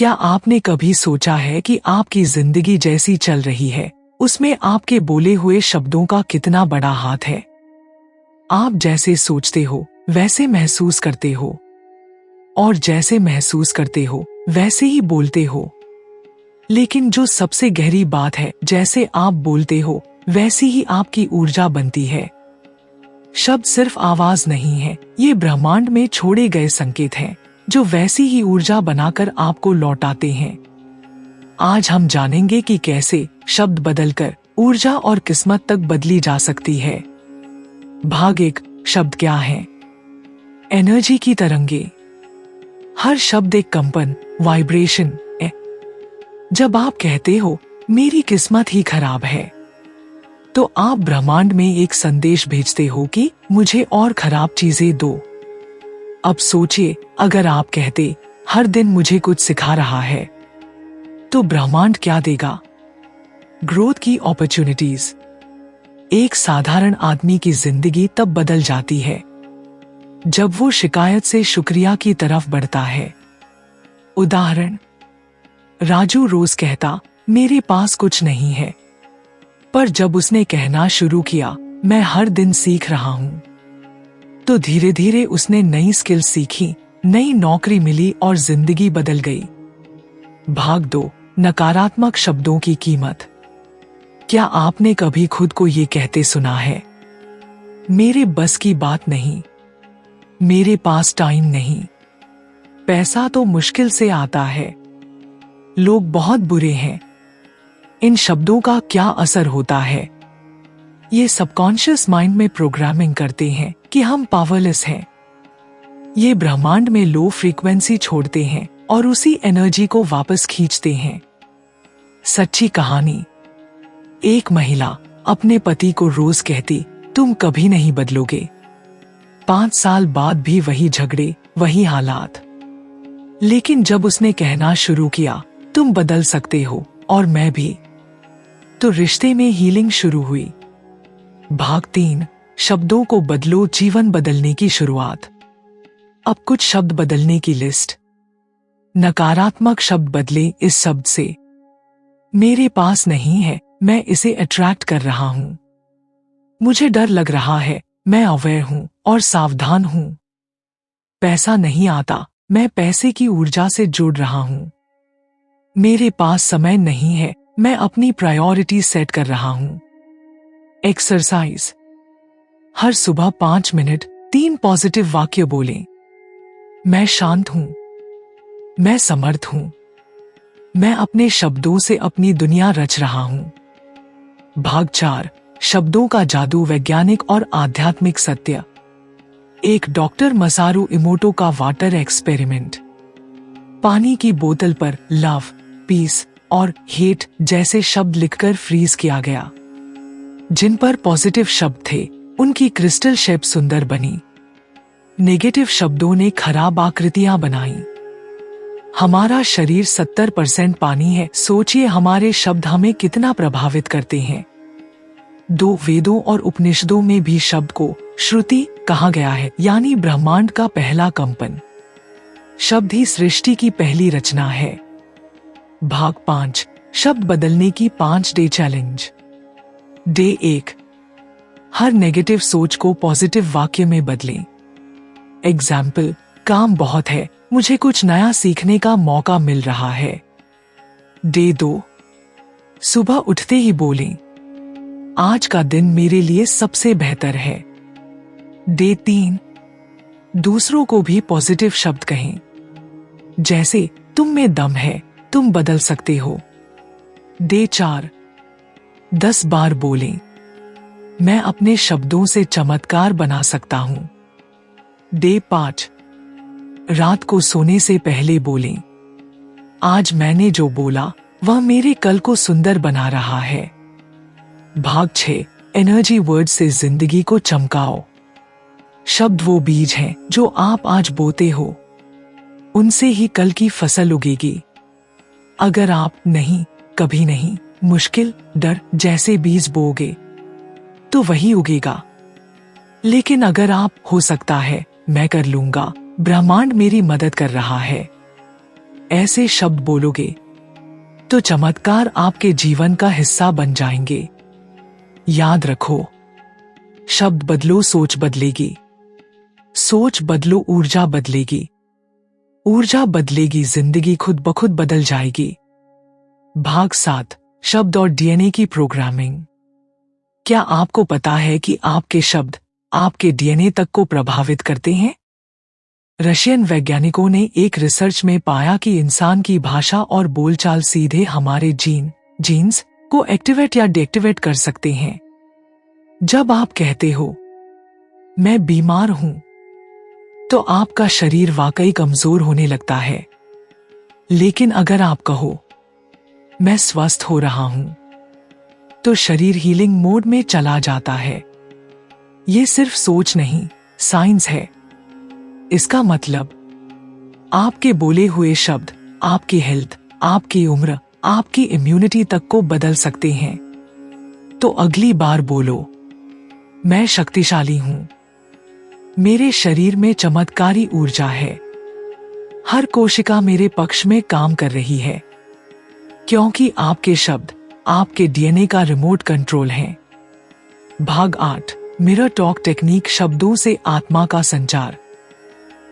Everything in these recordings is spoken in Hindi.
क्या आपने कभी सोचा है कि आपकी जिंदगी जैसी चल रही है, उसमें आपके बोले हुए शब्दों का कितना बड़ा हाथ है? आप जैसे सोचते हो, वैसे महसूस करते हो, और जैसे महसूस करते हो, वैसे ही बोलते हो। लेकिन जो सबसे गहरी बात है, जैसे आप बोलते हो, वैसी ही आपकी ऊर्जा बनती है। शब्द सिर्फ आवाज नहीं है, ये ब्रह्मांड में छोड़े गए संकेत हैं, जो वैसी ही ऊर्जा बनाकर आपको लौटाते हैं। आज हम जानेंगे कि कैसे शब्द बदलकर ऊर्जा और किस्मत तक बदली जा सकती है। भाग 1, शब्द क्या है? एनर्जी की तरंगे। हर शब्द एक कंपन, वाइब्रेशन है। जब आप कहते हो मेरी किस्मत ही खराब है, तो आप ब्रह्मांड में एक संदेश भेजते हो कि मुझे और खराब चीजें दो। अब सोचिए, अगर आप कहते हर दिन मुझे कुछ सिखा रहा है, तो ब्रह्मांड क्या देगा? ग्रोथ की अपॉर्चुनिटीज। एक साधारण आदमी की जिंदगी तब बदल जाती है जब वो शिकायत से शुक्रिया की तरफ बढ़ता है। उदाहरण, राजू रोज कहता मेरे पास कुछ नहीं है, पर जब उसने कहना शुरू किया मैं हर दिन सीख रहा हूं, तो धीरे धीरे उसने नई स्किल सीखी, नई नौकरी मिली और जिंदगी बदल गई। भाग 2, नकारात्मक शब्दों की कीमत। क्या आपने कभी खुद को ये कहते सुना है, मेरे बस की बात नहीं, मेरे पास टाइम नहीं, पैसा तो मुश्किल से आता है, लोग बहुत बुरे हैं? इन शब्दों का क्या असर होता है? ये सबकॉन्शियस माइंड में प्रोग्रामिंग करते हैं कि हम पावरलेस हैं। ये ब्रह्मांड में लो फ्रीक्वेंसी छोड़ते हैं और उसी एनर्जी को वापस खींचते हैं। सच्ची कहानी। एक महिला अपने पति को रोज कहती तुम कभी नहीं बदलोगे। 5 साल बाद भी वही झगड़े, वही हालात। लेकिन जब उसने कहना शुरू किया तुम बदल सकते हो और मैं भी, तो रिश्ते में हीलिंग शुरू हुई। भाग 3, शब्दों को बदलो, जीवन बदलने की शुरुआत। अब कुछ शब्द बदलने की लिस्ट। नकारात्मक शब्द बदले इस शब्द से, मेरे पास नहीं है, मैं इसे अट्रैक्ट कर रहा हूं। मुझे डर लग रहा है, मैं अवेयर हूं और सावधान हूं। पैसा नहीं आता, मैं पैसे की ऊर्जा से जुड़ रहा हूं। मेरे पास समय नहीं है, मैं अपनी प्रायोरिटी सेट कर रहा हूं। एक्सरसाइज। हर सुबह 5 मिनट 3 पॉजिटिव वाक्य बोलें। मैं शांत हूं, मैं समर्थ हूं, मैं अपने शब्दों से अपनी दुनिया रच रहा हूं। भाग 4, शब्दों का जादू, वैज्ञानिक और आध्यात्मिक सत्य। एक डॉक्टर मसारू इमोटो का वाटर एक्सपेरिमेंट। पानी की बोतल पर लव, पीस और हेट जैसे शब्द लिखकर फ्रीज किया गया। जिन पर पॉजिटिव शब्द थे, उनकी क्रिस्टल शेप सुंदर बनी। नेगेटिव शब्दों ने खराब आकृतियां बनाई। हमारा शरीर 70% पानी है। सोचिए हमारे शब्द हमें कितना प्रभावित करते हैं। 2 वेदों और उपनिषदों में भी शब्द को श्रुति कहा गया है, यानी ब्रह्मांड का पहला कंपन। शब्द ही सृष्टि की पहली रचना है। भाग 5, शब्द बदलने की 5 डे चैलेंज। डे 1, हर नेगेटिव सोच को पॉजिटिव वाक्य में बदलें। एग्जाम्पल, काम बहुत है, मुझे कुछ नया सीखने का मौका मिल रहा है। डे 2, सुबह उठते ही बोलें, आज का दिन मेरे लिए सबसे बेहतर है। डे 3, दूसरों को भी पॉजिटिव शब्द कहें, जैसे तुम में दम है, तुम बदल सकते हो। डे 4, 10 बार बोलें, मैं अपने शब्दों से चमत्कार बना सकता हूं। डे 5, रात को सोने से पहले बोलें, आज मैंने जो बोला वह मेरे कल को सुंदर बना रहा है। भाग 6, एनर्जी वर्ड से जिंदगी को चमकाओ। शब्द वो बीज हैं जो आप आज बोते हो, उनसे ही कल की फसल उगेगी। अगर आप नहीं, कभी नहीं, मुश्किल, डर जैसे बीज बोओगे, तो वही उगेगा। लेकिन अगर आप हो सकता है, मैं कर लूंगा, ब्रह्मांड मेरी मदद कर रहा है, ऐसे शब्द बोलोगे तो चमत्कार आपके जीवन का हिस्सा बन जाएंगे। याद रखो, शब्द बदलो सोच बदलेगी, सोच बदलो ऊर्जा बदलेगी, ऊर्जा बदलेगी जिंदगी खुद ब खुद बदल जाएगी। भाग 7, शब्द और डीएनए की प्रोग्रामिंग। क्या आपको पता है कि आपके शब्द आपके डीएनए तक को प्रभावित करते हैं? रशियन वैज्ञानिकों ने एक रिसर्च में पाया कि इंसान की भाषा और बोलचाल सीधे हमारे जीन्स को एक्टिवेट या डीएक्टिवेट कर सकते हैं। जब आप कहते हो मैं बीमार हूं, तो आपका शरीर वाकई कमजोर होने लगता है। लेकिन अगर आप कहो मैं स्वस्थ हो रहा हूं, तो शरीर हीलिंग मोड में चला जाता है। ये सिर्फ सोच नहीं, साइंस है। इसका मतलब आपके बोले हुए शब्द आपकी हेल्थ, आपकी उम्र, आपकी इम्यूनिटी तक को बदल सकते हैं। तो अगली बार बोलो मैं शक्तिशाली हूं, मेरे शरीर में चमत्कारी ऊर्जा है, हर कोशिका मेरे पक्ष में काम कर रही है। क्योंकि आपके शब्द आपके डीएनए का रिमोट कंट्रोल है। भाग 8, मिरर टॉक टेक्निक, शब्दों से आत्मा का संचार।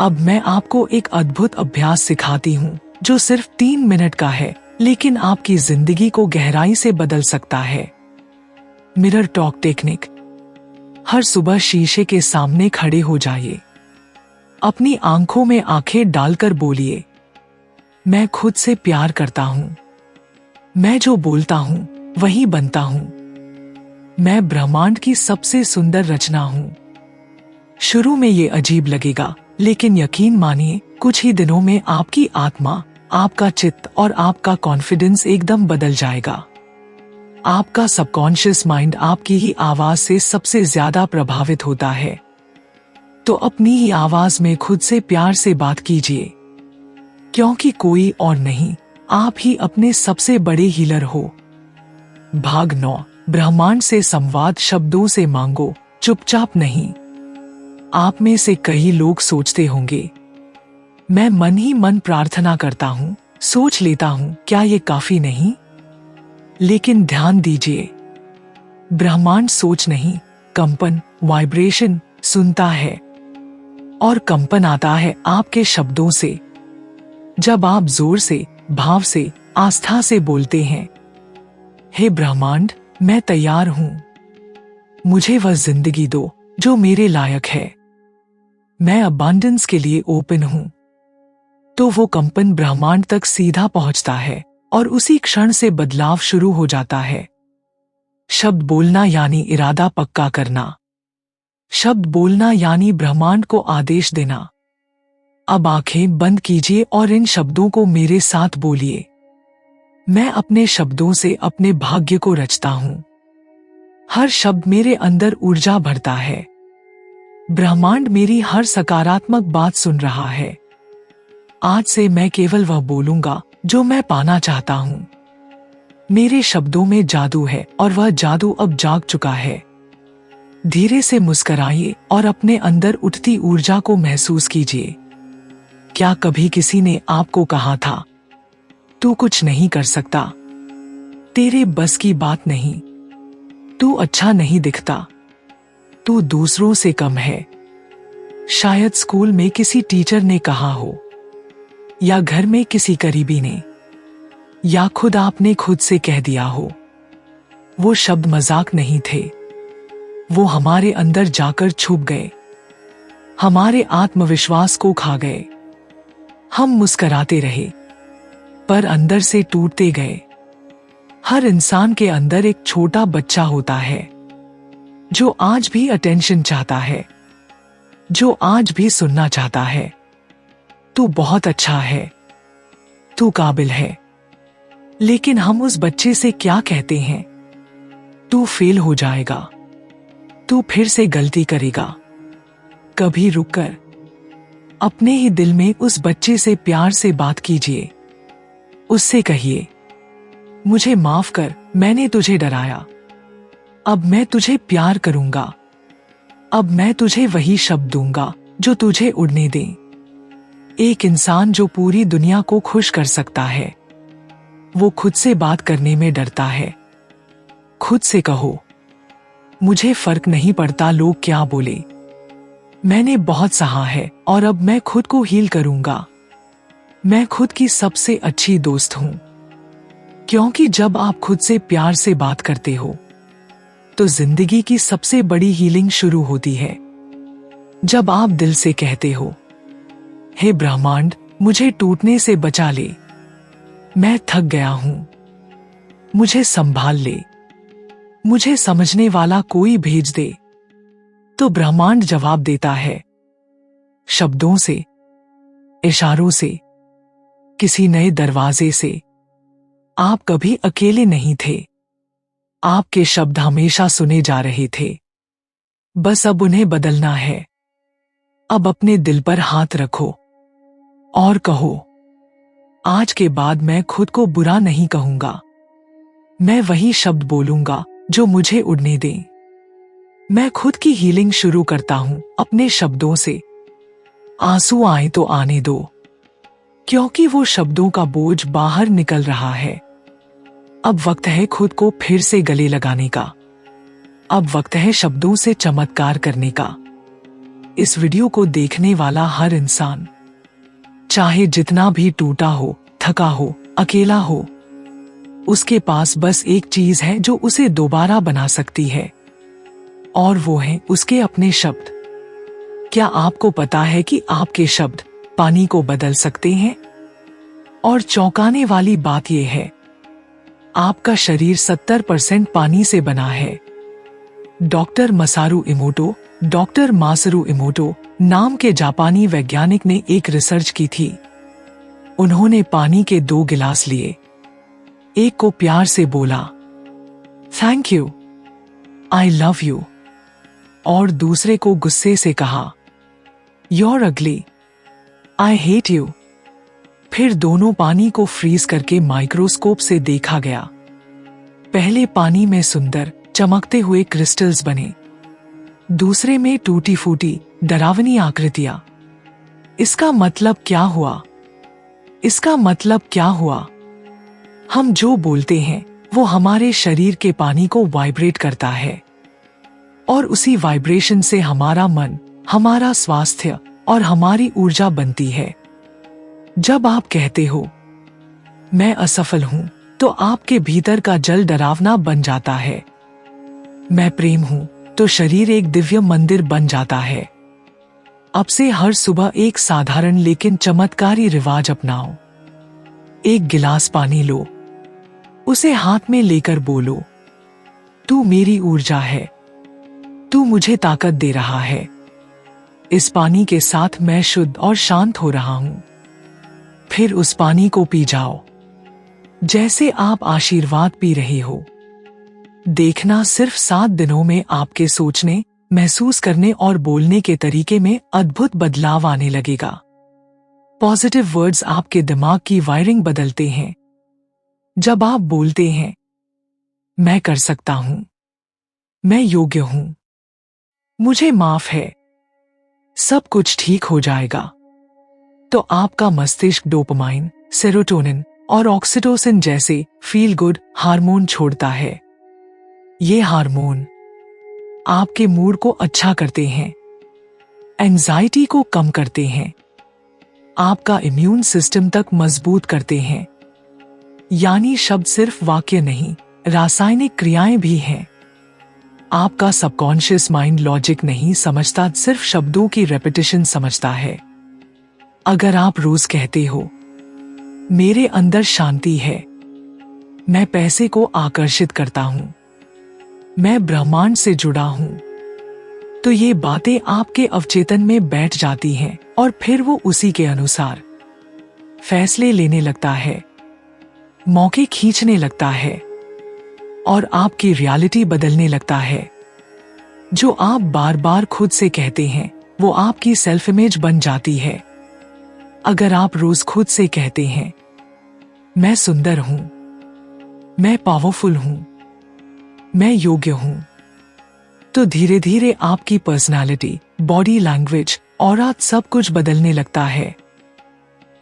अब मैं आपको एक अद्भुत अभ्यास सिखाती हूँ जो सिर्फ 3 मिनट का है, लेकिन आपकी जिंदगी को गहराई से बदल सकता है। Mirror talk technique. हर सुबह शीशे के सामने खड़े हो जाइए, अपनी आंखों में आंखें डालकर बोलिए मैं खुद से प्यार करता हूँ, मैं जो बोलता हूँ वही बनता हूँ, मैं ब्रह्मांड की सबसे सुंदर रचना हूँ। शुरू में ये अजीब लगेगा, लेकिन यकीन मानिए कुछ ही दिनों में आपकी आत्मा, आपका चित्त और आपका कॉन्फिडेंस एकदम बदल जाएगा। आपका सबकॉन्शियस माइंड आपकी ही आवाज से सबसे ज्यादा प्रभावित होता है। तो अपनी ही आवाज में खुद से प्यार से बात कीजिए, क्योंकि कोई और नहीं, आप ही अपने सबसे बड़े हीलर हो। भाग 9, ब्रह्मांड से संवाद, शब्दों से मांगो, चुपचाप नहीं। आप में से कई लोग सोचते होंगे मैं मन ही मन प्रार्थना करता हूँ, सोच लेता हूँ, क्या ये काफी नहीं? लेकिन ध्यान दीजिए, ब्रह्मांड सोच नहीं, कंपन, वाइब्रेशन सुनता है। और कंपन आता है आपके शब्दों से। जब आप जोर से, भाव से, आस्था से बोलते हैं हे ब्रह्मांड, मैं तैयार हूं, मुझे वह जिंदगी दो जो मेरे लायक है, मैं अबांडेंस के लिए ओपन हूं, तो वो कंपन ब्रह्मांड तक सीधा पहुंचता है और उसी क्षण से बदलाव शुरू हो जाता है। शब्द बोलना यानी इरादा पक्का करना। शब्द बोलना यानी ब्रह्मांड को आदेश देना। अब आंखें बंद कीजिए और इन शब्दों को मेरे साथ बोलिए। मैं अपने शब्दों से अपने भाग्य को रचता हूं। हर शब्द मेरे अंदर ऊर्जा भरता है। ब्रह्मांड मेरी हर सकारात्मक बात सुन रहा है। आज से मैं केवल वह बोलूंगा जो मैं पाना चाहता हूं। मेरे शब्दों में जादू है और वह जादू अब जाग चुका है। धीरे से मुस्कुराइए और अपने अंदर उठती ऊर्जा को महसूस कीजिए। क्या कभी किसी ने आपको कहा था तू कुछ नहीं कर सकता, तेरे बस की बात नहीं, तू अच्छा नहीं दिखता, तू दूसरों से कम है? शायद स्कूल में किसी टीचर ने कहा हो, या घर में किसी करीबी ने, या खुद आपने खुद से कह दिया हो। वो शब्द मजाक नहीं थे, वो हमारे अंदर जाकर छुप गए, हमारे आत्मविश्वास को खा गए। हम मुस्कुराते रहे, पर अंदर से टूटते गए। हर इंसान के अंदर एक छोटा बच्चा होता है जो आज भी अटेंशन चाहता है, जो आज भी सुनना चाहता है। तू बहुत अच्छा है, तू काबिल है। लेकिन हम उस बच्चे से क्या कहते हैं? तू फेल हो जाएगा, तू फिर से गलती करेगा। कभी रुककर अपने ही दिल में उस बच्चे से प्यार से बात कीजिए। उससे कहिए मुझे माफ कर, मैंने तुझे डराया, अब मैं तुझे प्यार करूंगा। अब मैं तुझे वही शब्द दूंगा जो तुझे उड़ने दे। एक इंसान जो पूरी दुनिया को खुश कर सकता है, वो खुद से बात करने में डरता है। खुद से कहो, मुझे फर्क नहीं पड़ता लोग क्या बोले, मैंने बहुत सहा है और अब मैं खुद को हील करूंगा। मैं खुद की सबसे अच्छी दोस्त हूं। क्योंकि जब आप खुद से प्यार से बात करते हो तो जिंदगी की सबसे बड़ी हीलिंग शुरू होती है। जब आप दिल से कहते हो, हे ब्रह्मांड, मुझे टूटने से बचा ले, मैं थक गया हूं, मुझे संभाल ले, मुझे समझने वाला कोई भेज दे, तो ब्रह्मांड जवाब देता है, शब्दों से, इशारों से, किसी नए दरवाजे से। आप कभी अकेले नहीं थे। आपके शब्द हमेशा सुने जा रहे थे। बस अब उन्हें बदलना है। अब अपने दिल पर हाथ रखो और कहो, आज के बाद मैं खुद को बुरा नहीं कहूंगा। मैं वही शब्द बोलूंगा जो मुझे उड़ने दें। मैं खुद की हीलिंग शुरू करता हूं अपने शब्दों से। आंसू आए तो आने दो, क्योंकि वो शब्दों का बोझ बाहर निकल रहा है। अब वक्त है खुद को फिर से गले लगाने का। अब वक्त है शब्दों से चमत्कार करने का। इस वीडियो को देखने वाला हर इंसान, चाहे जितना भी टूटा हो, थका हो, अकेला हो, उसके पास बस एक चीज है जो उसे दोबारा बना सकती है, और वो है उसके अपने शब्द। क्या आपको पता है कि आपके शब्द पानी को बदल सकते हैं? और चौंकाने वाली बात यह है, आपका शरीर 70% पानी से बना है। डॉक्टर मासारू इमोटो नाम के जापानी वैज्ञानिक ने एक रिसर्च की थी। उन्होंने पानी के 2 गिलास लिए। एक को प्यार से बोला, thank you, I love you, और दूसरे को गुस्से से कहा, you're ugly, I hate you। फिर दोनों पानी को फ्रीज करके माइक्रोस्कोप से देखा गया। पहले पानी में सुंदर चमकते हुए क्रिस्टल्स बने, दूसरे में टूटी फूटी डरावनी आकृतियां। इसका मतलब क्या हुआ? इसका मतलब क्या हुआ? हम जो बोलते हैं वो हमारे शरीर के पानी को वाइब्रेट करता है, और उसी वाइब्रेशन से हमारा मन, हमारा स्वास्थ्य और हमारी ऊर्जा बनती है। जब आप कहते हो, मैं असफल हूं, तो आपके भीतर का जल डरावना बन जाता है। मैं प्रेम हूं, तो शरीर एक दिव्य मंदिर बन जाता है। अब से हर सुबह एक साधारण लेकिन चमत्कारी रिवाज अपनाओ। एक गिलास पानी लो, उसे हाथ में लेकर बोलो, तू मेरी ऊर्जा है, तू मुझे ताकत दे रहा है। इस पानी के साथ मैं शुद्ध और शांत हो रहा हूं। फिर उस पानी को पी जाओ जैसे आप आशीर्वाद पी रहे हो। देखना, सिर्फ 7 दिनों में आपके सोचने, महसूस करने और बोलने के तरीके में अद्भुत बदलाव आने लगेगा। पॉजिटिव वर्ड्स आपके दिमाग की वायरिंग बदलते हैं। जब आप बोलते हैं, मैं कर सकता हूं, मैं योग्य हूं, मुझे माफ है, सब कुछ ठीक हो जाएगा, तो आपका मस्तिष्क डोपामाइन, सेरोटोनिन और ऑक्सीटोसिन जैसे फील गुड हार्मोन छोड़ता है। ये हार्मोन आपके मूड को अच्छा करते हैं, एंजाइटी को कम करते हैं, आपका इम्यून सिस्टम तक मजबूत करते हैं। यानी शब्द सिर्फ वाक्य नहीं, रासायनिक क्रियाएं भी हैं। आपका सबकॉन्शियस माइंड लॉजिक नहीं समझता, सिर्फ शब्दों की रेपिटेशन समझता है। अगर आप रोज कहते हो, मेरे अंदर शांति है, मैं पैसे को आकर्षित करता हूं, मैं ब्रह्मांड से जुड़ा हूं, तो ये बातें आपके अवचेतन में बैठ जाती हैं और फिर वो उसी के अनुसार फैसले लेने लगता है, मौके खींचने लगता है और आपकी रियलिटी बदलने लगता है। जो आप बार बार खुद से कहते हैं वो आपकी सेल्फ इमेज बन जाती है। अगर आप रोज खुद से कहते हैं, मैं सुंदर हूं, मैं पावरफुल हूं, मैं योग्य हूं, तो धीरे धीरे आपकी पर्सनालिटी, बॉडी लैंग्वेज और आज सब कुछ बदलने लगता है।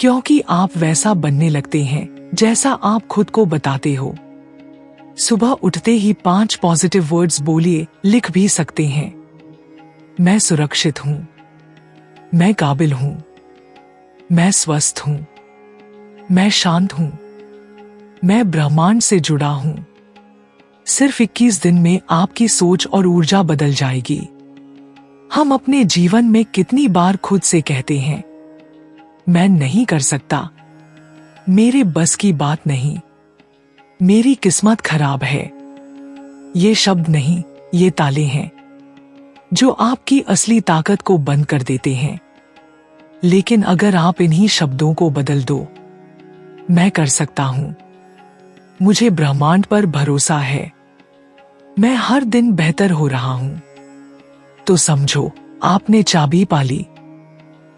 क्योंकि आप वैसा बनने लगते हैं जैसा आप खुद को बताते हो। सुबह उठते ही 5 पॉजिटिव वर्ड्स बोलिए, लिख भी सकते हैं। मैं सुरक्षित हूं, मैं काबिल हूं, मैं स्वस्थ हूं, मैं शांत हूं, मैं ब्रह्मांड से जुड़ा हूं। सिर्फ 21 दिन में आपकी सोच और ऊर्जा बदल जाएगी। हम अपने जीवन में कितनी बार खुद से कहते हैं, मैं नहीं कर सकता, मेरे बस की बात नहीं, मेरी किस्मत खराब है। ये शब्द नहीं, ये ताले हैं जो आपकी असली ताकत को बंद कर देते हैं। लेकिन अगर आप इन्हीं शब्दों को बदल दो, मैं कर सकता हूं, मुझे ब्रह्मांड पर भरोसा है, मैं हर दिन बेहतर हो रहा हूं, तो समझो आपने चाबी पाली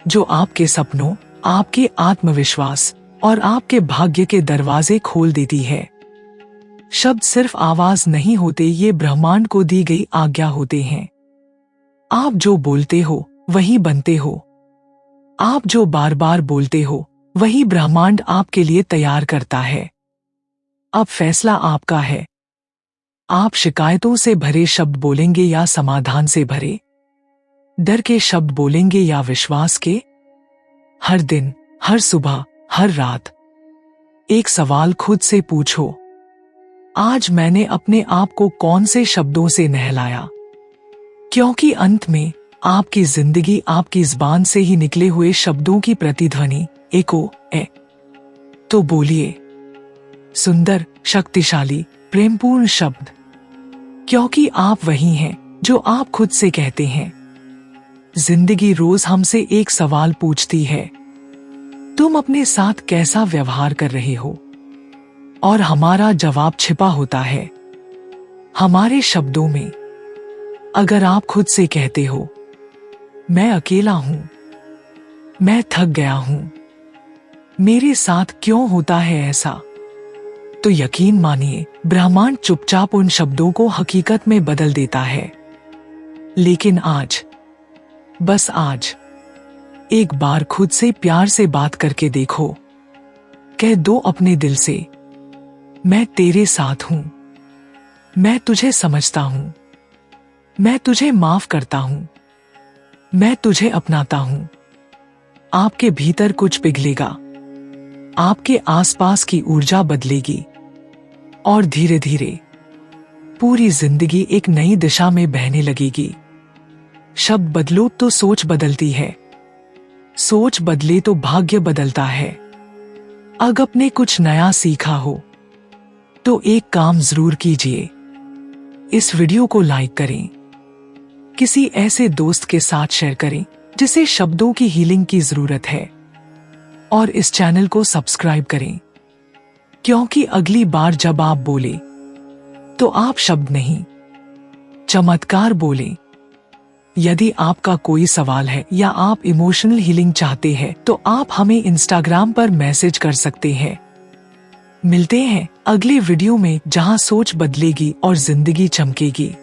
जो आपके सपनों, आपके आत्मविश्वास और आपके भाग्य के दरवाजे खोल देती है। शब्द सिर्फ आवाज नहीं होते, ये ब्रह्मांड को दी गई आज्ञा होते हैं। आप जो बोलते हो वही बनते हो। आप जो बार बार बोलते हो वही ब्रह्मांड आपके लिए तैयार करता है। अब फैसला आपका है। आप शिकायतों से भरे शब्द बोलेंगे या समाधान से भरे, डर के शब्द बोलेंगे या विश्वास के। हर दिन, हर सुबह, हर रात एक सवाल खुद से पूछो, आज मैंने अपने आप को कौन से शब्दों से नहलाया? क्योंकि अंत में आपकी जिंदगी आपकी जुबान से ही निकले हुए शब्दों की प्रतिध्वनि, एको है। तो बोलिए सुंदर, शक्तिशाली, प्रेमपूर्ण शब्द, क्योंकि आप वही हैं जो आप खुद से कहते हैं। जिंदगी रोज हमसे एक सवाल पूछती है, तुम अपने साथ कैसा व्यवहार कर रहे हो? और हमारा जवाब छिपा होता है हमारे शब्दों में। अगर आप खुद से कहते हो, मैं अकेला हूं, मैं थक गया हूं, मेरे साथ क्यों होता है ऐसा, तो यकीन मानिए ब्रह्मांड चुपचाप उन शब्दों को हकीकत में बदल देता है। लेकिन आज, बस आज, एक बार खुद से प्यार से बात करके देखो। कह दो अपने दिल से, मैं तेरे साथ हूं, मैं तुझे समझता हूं, मैं तुझे माफ करता हूं, मैं तुझे अपनाता हूं। आपके भीतर कुछ पिघलेगा, आपके आसपास की ऊर्जा बदलेगी और धीरे धीरे पूरी जिंदगी एक नई दिशा में बहने लगेगी। शब्द बदलो तो सोच बदलती है, सोच बदले तो भाग्य बदलता है। अगर आपने कुछ नया सीखा हो तो एक काम जरूर कीजिए, इस वीडियो को लाइक करें, किसी ऐसे दोस्त के साथ शेयर करें जिसे शब्दों की हीलिंग की जरूरत है, और इस चैनल को सब्सक्राइब करें, क्योंकि अगली बार जब आप बोले तो आप शब्द नहीं, चमत्कार बोलें। यदि आपका कोई सवाल है या आप इमोशनल हीलिंग चाहते हैं तो आप हमें इंस्टाग्राम पर मैसेज कर सकते हैं। मिलते हैं अगले वीडियो में, जहां सोच बदलेगी और जिंदगी चमकेगी।